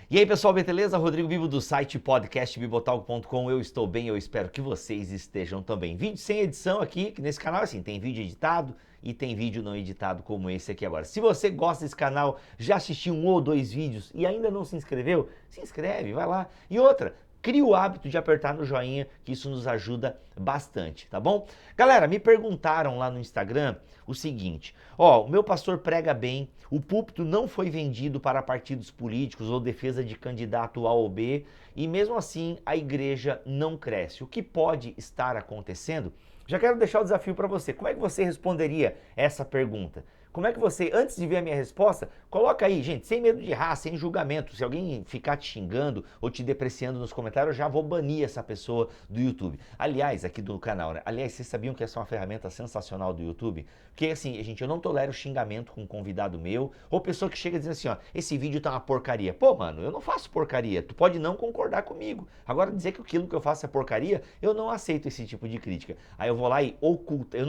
E aí pessoal, beleza? Rodrigo Bibo do site podcastbibotalk.com. Eu estou bem, eu espero que vocês estejam também. Vídeo sem edição aqui, que nesse canal assim, tem vídeo editado e tem vídeo não editado como esse aqui agora. Se você gosta desse canal, já assistiu um ou dois vídeos e ainda não se inscreveu, se inscreve, vai lá. E outra, cria o hábito de apertar no joinha, que isso nos ajuda bastante, tá bom? Galera, me perguntaram lá no Instagram o seguinte, o meu pastor prega bem, o púlpito não foi vendido para partidos políticos ou defesa de candidato A ou B, e mesmo assim a igreja não cresce. O que pode estar acontecendo? Já quero deixar o desafio para você. Como é que você responderia essa pergunta? Como é que você, antes de ver a minha resposta, coloca aí, gente, sem medo de errar, sem julgamento. Se alguém ficar te xingando ou te depreciando nos comentários, eu já vou banir essa pessoa do YouTube. Aliás, aqui do canal, né? Aliás, vocês sabiam que essa é uma ferramenta sensacional do YouTube? Porque assim, gente, eu não tolero xingamento com um convidado meu, ou pessoa que chega dizendo assim, ó, esse vídeo tá uma porcaria. Pô, mano, eu não faço porcaria, tu pode não concordar comigo. Agora, dizer que aquilo que eu faço é porcaria, eu não aceito esse tipo de crítica. Aí eu vou lá e oculto, eu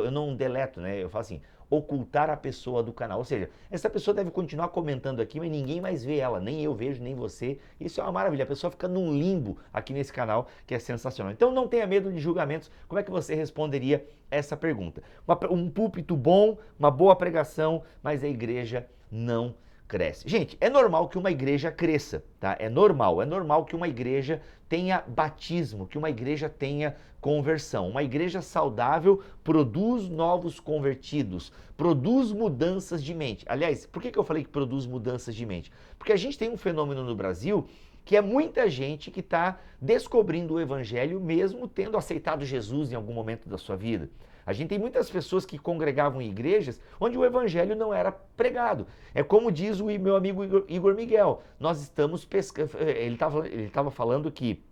não deleto, né? Eu falo assim, ocultar a pessoa do canal. Ou seja, essa pessoa deve continuar comentando aqui, mas ninguém mais vê ela, nem eu vejo, nem você. Isso é uma maravilha, a pessoa fica num limbo aqui nesse canal, que é sensacional. Então não tenha medo de julgamentos. Como é que você responderia essa pergunta? Um púlpito bom, uma boa pregação, mas a igreja não cresce. Gente, é normal que uma igreja cresça, tá? É normal que uma igreja tenha batismo, que uma igreja tenha conversão. Uma igreja saudável produz novos convertidos, produz mudanças de mente. Aliás, por que eu falei que produz mudanças de mente? Porque a gente tem um fenômeno no Brasil que é muita gente que está descobrindo o evangelho mesmo tendo aceitado Jesus em algum momento da sua vida. A gente tem muitas pessoas que congregavam em igrejas onde o evangelho não era pregado. É como diz o meu amigo Igor Miguel, nós estamos pescando, ele estava falando que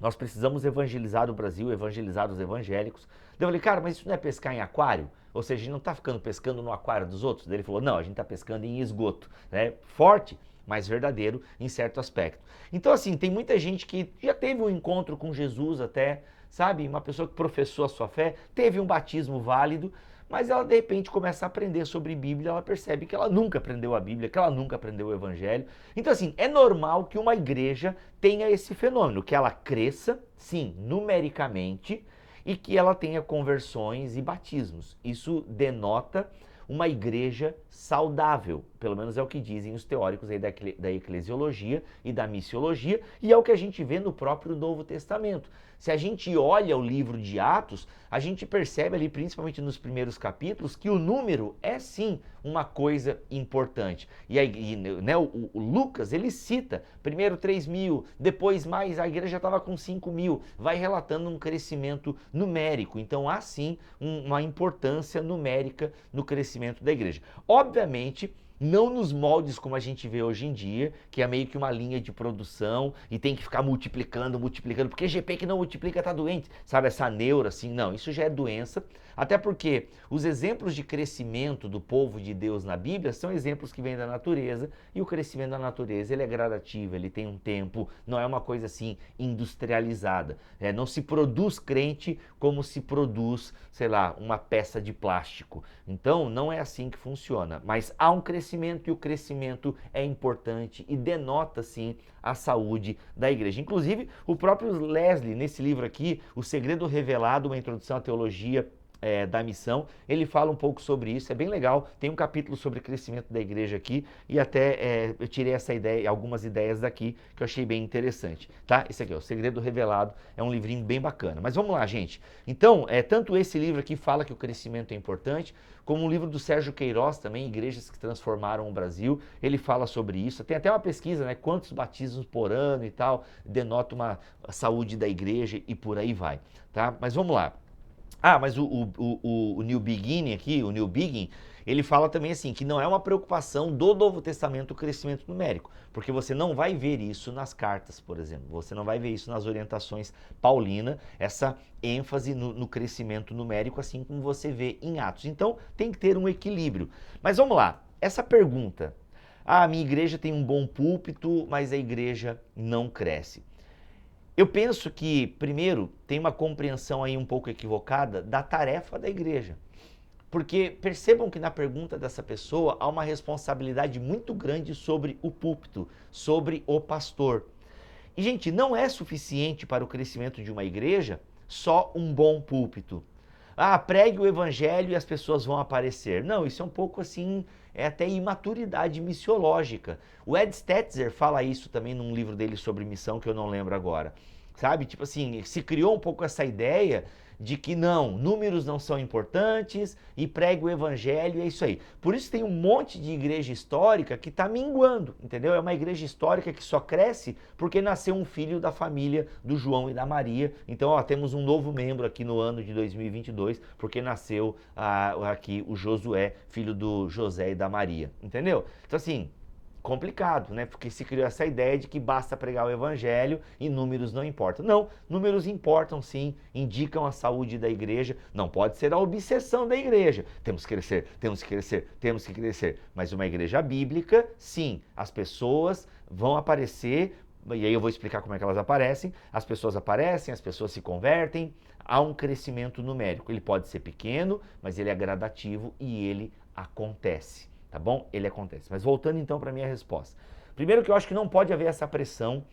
nós precisamos evangelizar o Brasil, evangelizar os evangélicos. Daí eu falei, cara, mas isso não é pescar em aquário? Ou seja, a gente não está ficando pescando no aquário dos outros? Daí ele falou, não, a gente está pescando em esgoto, né? Forte, mas verdadeiro em certo aspecto. Então assim, tem muita gente que já teve um encontro com Jesus até, sabe? Uma pessoa que professou a sua fé, teve um batismo válido, mas ela de repente começa a aprender sobre Bíblia, ela percebe que ela nunca aprendeu a Bíblia, que ela nunca aprendeu o Evangelho. Então assim, é normal que uma igreja tenha esse fenômeno, que ela cresça, sim, numericamente, e que ela tenha conversões e batismos. Isso denota uma igreja saudável, pelo menos é o que dizem os teóricos aí da eclesiologia e da missiologia, e é o que a gente vê no próprio Novo Testamento. Se a gente olha o livro de Atos, a gente percebe ali, principalmente nos primeiros capítulos, que o número é sim uma coisa importante. E aí, né, o Lucas, ele cita, primeiro 3.000, depois mais, a igreja já estava com 5.000, vai relatando um crescimento numérico. Então há sim uma importância numérica no crescimento da igreja. Obviamente, não nos moldes como a gente vê hoje em dia, que é meio que uma linha de produção e tem que ficar multiplicando, porque GP que não multiplica tá doente, sabe? Essa neura assim, não, isso já é doença, até porque os exemplos de crescimento do povo de Deus na Bíblia são exemplos que vêm da natureza e o crescimento da natureza ele é gradativo, ele tem um tempo, não é uma coisa assim industrializada, não se produz crente como se produz, sei lá, uma peça de plástico. Então não é assim que funciona, mas há um crescimento e o crescimento é importante e denota sim a saúde da igreja. Inclusive o próprio Leslie, nesse livro aqui, O Segredo Revelado, uma introdução à teologia da missão, ele fala um pouco sobre isso, é bem legal, tem um capítulo sobre crescimento da igreja aqui e até eu tirei essa ideia, algumas ideias daqui que eu achei bem interessante, tá? Esse aqui, O Segredo Revelado, é um livrinho bem bacana, mas vamos lá, gente. Então, tanto esse livro aqui fala que o crescimento é importante, como um livro do Sérgio Queiroz também, Igrejas que Transformaram o Brasil, ele fala sobre isso, tem até uma pesquisa, né, quantos batismos por ano e tal, denota uma saúde da igreja e por aí vai, tá? Mas vamos lá. Mas o New Beginning aqui, o New Beginning, ele fala também assim, que não é uma preocupação do Novo Testamento o crescimento numérico, porque você não vai ver isso nas cartas, por exemplo, você não vai ver isso nas orientações paulinas, essa ênfase no crescimento numérico, assim como você vê em Atos. Então, tem que ter um equilíbrio. Mas vamos lá, essa pergunta, a minha igreja tem um bom púlpito, mas a igreja não cresce. Eu penso que, primeiro, tem uma compreensão aí um pouco equivocada da tarefa da igreja. Porque percebam que na pergunta dessa pessoa há uma responsabilidade muito grande sobre o púlpito, sobre o pastor. E, gente, não é suficiente para o crescimento de uma igreja só um bom púlpito. Ah, pregue o evangelho e as pessoas vão aparecer. Não, isso é um pouco assim, é até imaturidade missiológica. O Ed Stetzer fala isso também num livro dele sobre missão, que eu não lembro agora. Sabe, tipo assim, se criou um pouco essa ideia de que não, números não são importantes e pregue o evangelho, é isso aí. Por isso tem um monte de igreja histórica que está minguando, entendeu? É uma igreja histórica que só cresce porque nasceu um filho da família do João e da Maria. Então, ó, temos um novo membro aqui no ano de 2022, porque nasceu aqui o Josué, filho do José e da Maria, entendeu? Então, assim, complicado, né? Porque se criou essa ideia de que basta pregar o evangelho e números não importam. Não, números importam sim, indicam a saúde da igreja, não pode ser a obsessão da igreja. Temos que crescer, temos que crescer, temos que crescer. Mas uma igreja bíblica, sim, as pessoas vão aparecer, e aí eu vou explicar como é que elas aparecem, as pessoas se convertem, há um crescimento numérico. Ele pode ser pequeno, mas ele é gradativo e ele acontece. Tá bom? Ele acontece. Mas voltando então para a minha resposta. Primeiro que eu acho que não pode haver essa pressão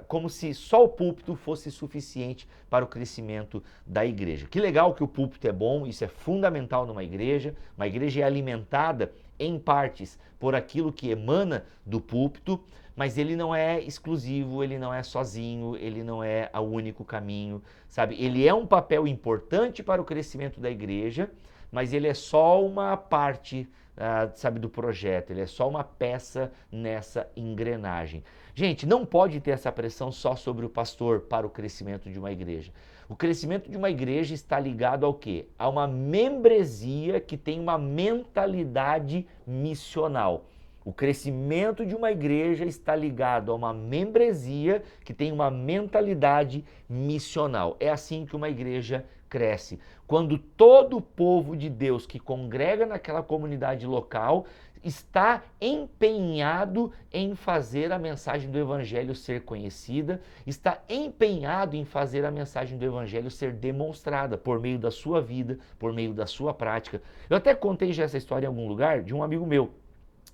como se só o púlpito fosse suficiente para o crescimento da igreja. Que legal que o púlpito é bom, isso é fundamental numa igreja. Uma igreja é alimentada em partes por aquilo que emana do púlpito, mas ele não é exclusivo, ele não é sozinho, ele não é o único caminho, sabe? Ele é um papel importante para o crescimento da igreja, mas ele é só uma parte, sabe, do projeto, ele é só uma peça nessa engrenagem. Gente, não pode ter essa pressão só sobre o pastor para o crescimento de uma igreja. O crescimento de uma igreja está ligado ao quê? A uma membresia que tem uma mentalidade missional. O crescimento de uma igreja está ligado a uma membresia que tem uma mentalidade missional. É assim que uma igreja cresce. Quando todo o povo de Deus que congrega naquela comunidade local está empenhado em fazer a mensagem do evangelho ser conhecida, está empenhado em fazer a mensagem do evangelho ser demonstrada por meio da sua vida, por meio da sua prática. Eu até contei já essa história em algum lugar de um amigo meu.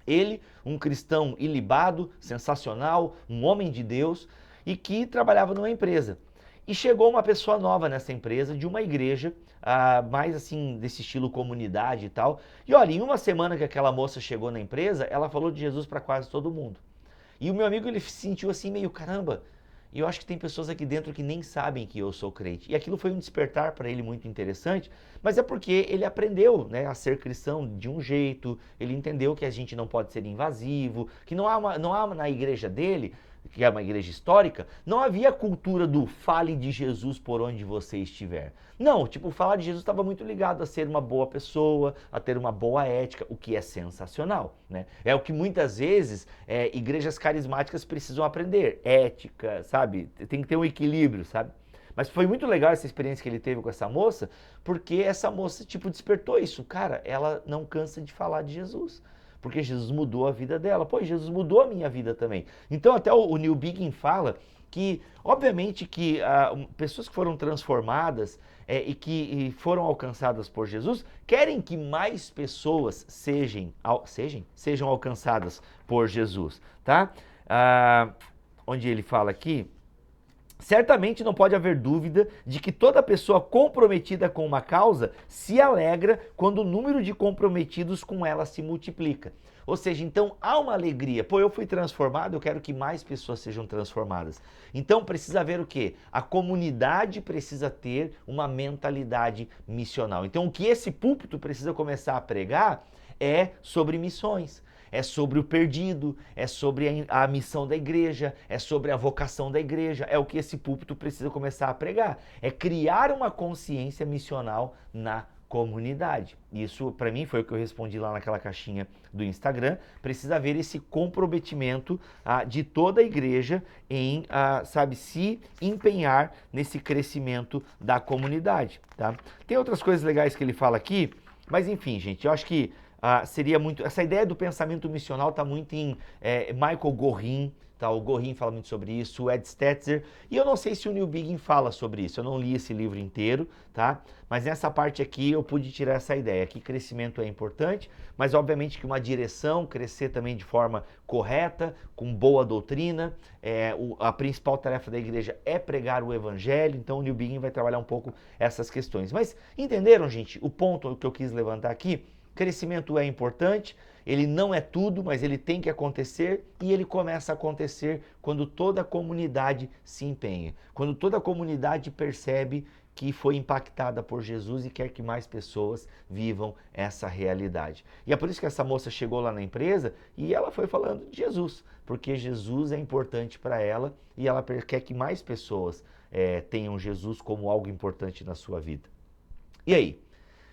Ele, um cristão ilibado, sensacional, um homem de Deus e que trabalhava numa empresa. E chegou uma pessoa nova nessa empresa, de uma igreja, mais assim, desse estilo comunidade e tal. E olha, em uma semana que aquela moça chegou na empresa, ela falou de Jesus para quase todo mundo. E o meu amigo, ele se sentiu assim meio, caramba, eu acho que tem pessoas aqui dentro que nem sabem que eu sou crente. E aquilo foi um despertar para ele muito interessante, mas é porque ele aprendeu, né, a ser cristão de um jeito, ele entendeu que a gente não pode ser invasivo, que não há na igreja dele, que é uma igreja histórica, não havia a cultura do fale de Jesus por onde você estiver. Não, tipo, falar de Jesus estava muito ligado a ser uma boa pessoa, a ter uma boa ética, o que é sensacional, né? É o que muitas vezes igrejas carismáticas precisam aprender, ética, sabe? Tem que ter um equilíbrio, sabe? Mas foi muito legal essa experiência que ele teve com essa moça, porque essa moça, tipo, despertou isso. Cara, ela não cansa de falar de Jesus. Porque Jesus mudou a vida dela. Pô, Jesus mudou a minha vida também. Então até o Neil Biggin fala que, obviamente, que pessoas que foram transformadas e que foram alcançadas por Jesus, querem que mais pessoas sejam alcançadas por Jesus, tá? Onde ele fala aqui, certamente não pode haver dúvida de que toda pessoa comprometida com uma causa se alegra quando o número de comprometidos com ela se multiplica. Ou seja, então há uma alegria. Pô, eu fui transformado, eu quero que mais pessoas sejam transformadas. Então precisa haver o quê? A comunidade precisa ter uma mentalidade missional. Então o que esse púlpito precisa começar a pregar é sobre missões. É sobre o perdido, é sobre a missão da igreja, é sobre a vocação da igreja, é o que esse púlpito precisa começar a pregar. É criar uma consciência missional na comunidade. Isso, para mim, foi o que eu respondi lá naquela caixinha do Instagram. Precisa haver esse comprometimento de toda a igreja em, se empenhar nesse crescimento da comunidade, tá? Tem outras coisas legais que ele fala aqui, mas enfim, gente, eu acho que seria muito. Essa ideia do pensamento missional está muito em Michael Gorin. Tá, o Gorin fala muito sobre isso, o Ed Stetzer, e eu não sei se o Neil Biggin fala sobre isso, eu não li esse livro inteiro, tá? Mas nessa parte aqui eu pude tirar essa ideia, que crescimento é importante, mas obviamente que uma direção, crescer também de forma correta, com boa doutrina, a principal tarefa da igreja é pregar o evangelho, então o Neil Biggin vai trabalhar um pouco essas questões. Mas entenderam, gente, o ponto que eu quis levantar aqui? Crescimento é importante, ele não é tudo, mas ele tem que acontecer e ele começa a acontecer quando toda a comunidade se empenha, quando toda a comunidade percebe que foi impactada por Jesus e quer que mais pessoas vivam essa realidade. E é por isso que essa moça chegou lá na empresa e ela foi falando de Jesus, porque Jesus é importante para ela e ela quer que mais pessoas tenham Jesus como algo importante na sua vida. E aí?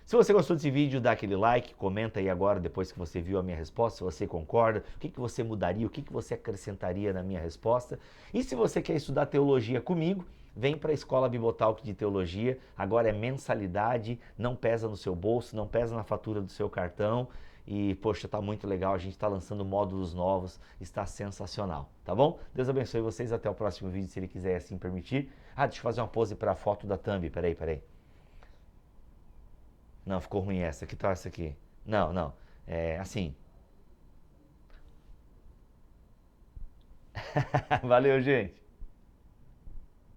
Se você gostou desse vídeo, dá aquele like, comenta aí agora, depois que você viu a minha resposta, se você concorda, o que você mudaria, o que você acrescentaria na minha resposta. E se você quer estudar teologia comigo, vem para a Escola Bibotalk de Teologia, agora é mensalidade, não pesa no seu bolso, não pesa na fatura do seu cartão. E, poxa, tá muito legal, a gente está lançando módulos novos, está sensacional, tá bom? Deus abençoe vocês, até o próximo vídeo, se Ele quiser assim permitir. Deixa eu fazer uma pose para a foto da thumb, peraí. Não, ficou ruim essa. Que tal essa aqui? Não. É assim. Valeu, gente.